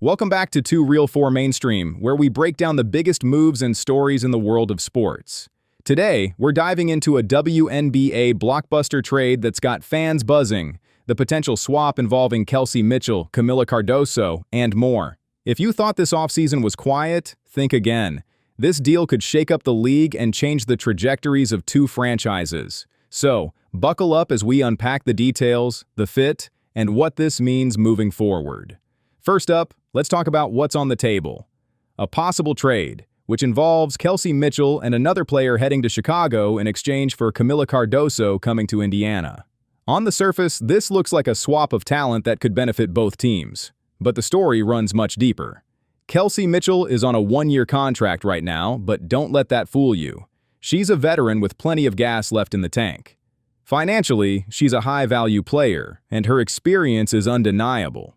Welcome back to 2 Real 4 Mainstream, where we break down the biggest moves and stories in the world of sports. Today, we're diving into a WNBA blockbuster trade that's got fans buzzing, the potential swap involving Kelsey Mitchell, Kamilla Cardoso, and more. If you thought this offseason was quiet, think again. This deal could shake up the league and change the trajectories of 2 franchises. So, buckle up as we unpack the details, the fit, and what this means moving forward. First up, let's talk about what's on the table. A possible trade, which involves Kelsey Mitchell and another player heading to Chicago in exchange for Kamilla Cardoso coming to Indiana. On the surface, this looks like a swap of talent that could benefit both teams. But the story runs much deeper. Kelsey Mitchell is on a 1-year contract right now, but don't let that fool you. She's a veteran with plenty of gas left in the tank. Financially, she's a high-value player, and her experience is undeniable.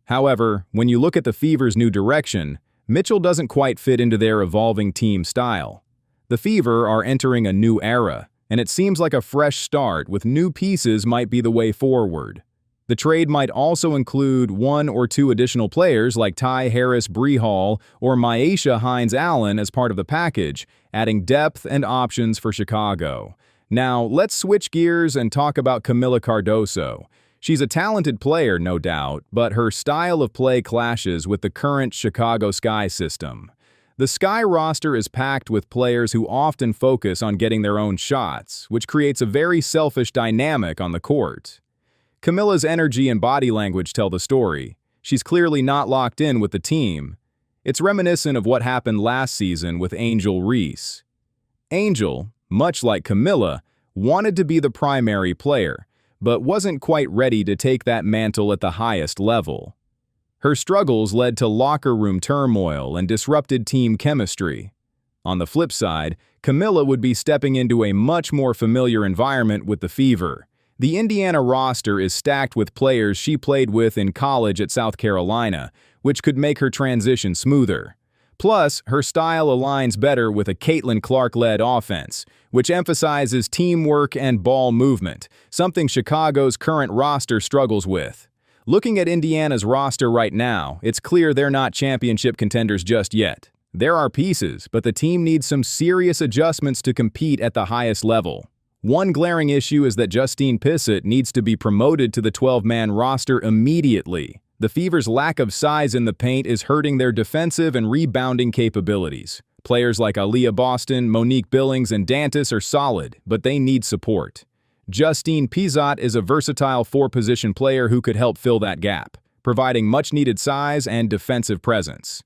However, when you look at the Fever's new direction, Mitchell doesn't quite fit into their evolving team style. The Fever are entering a new era, and it seems like a fresh start with new pieces might be the way forward. The trade might also include 1 or 2 additional players like Ty Harris Brehall or Myesha Hines-Allen as part of the package, adding depth and options for Chicago. Now, let's switch gears and talk about Kamilla Cardoso. She's a talented player, no doubt, but her style of play clashes with the current Chicago Sky system. The Sky roster is packed with players who often focus on getting their own shots, which creates a very selfish dynamic on the court. Kamilla's energy and body language tell the story. She's clearly not locked in with the team. It's reminiscent of what happened last season with Angel Reese. Angel, much like Kamilla, wanted to be the primary player, but wasn't quite ready to take that mantle at the highest level. Her struggles led to locker room turmoil and disrupted team chemistry. On the flip side, Kamilla would be stepping into a much more familiar environment with the Fever. The Indiana roster is stacked with players she played with in college at South Carolina, which could make her transition smoother. Plus, her style aligns better with a Caitlin Clark-led offense, which emphasizes teamwork and ball movement, something Chicago's current roster struggles with. Looking at Indiana's roster right now, it's clear they're not championship contenders just yet. There are pieces, but the team needs some serious adjustments to compete at the highest level. One glaring issue is that Justine Pissott needs to be promoted to the 12-man roster immediately. The Fever's lack of size in the paint is hurting their defensive and rebounding capabilities. Players like Aaliyah Boston, Monique Billings, and Dantas are solid, but they need support. Justine Pissott is a versatile 4-position player who could help fill that gap, providing much-needed size and defensive presence.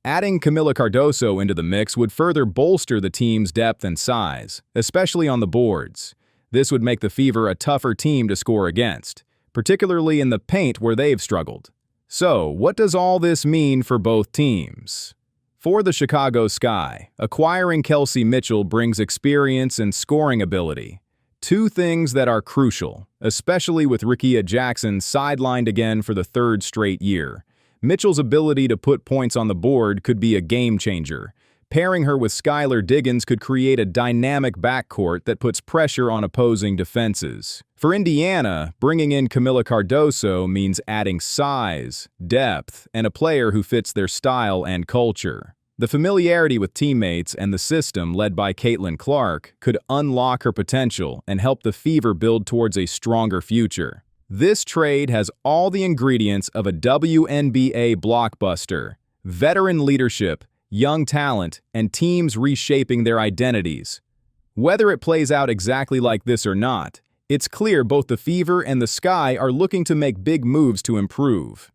Adding Kamilla Cardoso into the mix would further bolster the team's depth and size, especially on the boards. This would make the Fever a tougher team to score against, particularly in the paint where they've struggled. So, what does all this mean for both teams? For the Chicago Sky, acquiring Kelsey Mitchell brings experience and scoring ability. 2 things that are crucial, especially with Rickea Jackson sidelined again for the 3rd straight year. Mitchell's ability to put points on the board could be a game changer. Pairing her with Skylar Diggins could create a dynamic backcourt that puts pressure on opposing defenses. For Indiana, bringing in Kamilla Cardoso means adding size, depth, and a player who fits their style and culture. The familiarity with teammates and the system led by Caitlin Clark could unlock her potential and help the Fever build towards a stronger future. This trade has all the ingredients of a WNBA blockbuster: veteran leadership, young talent, and teams reshaping their identities. Whether it plays out exactly like this or not, it's clear both the Fever and the Sky are looking to make big moves to improve.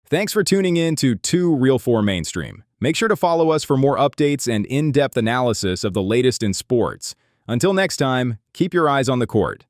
Thanks for tuning in to 2 Real 4 Mainstream. Make sure to follow us for more updates and in-depth analysis of the latest in sports. Until next time, keep your eyes on the court.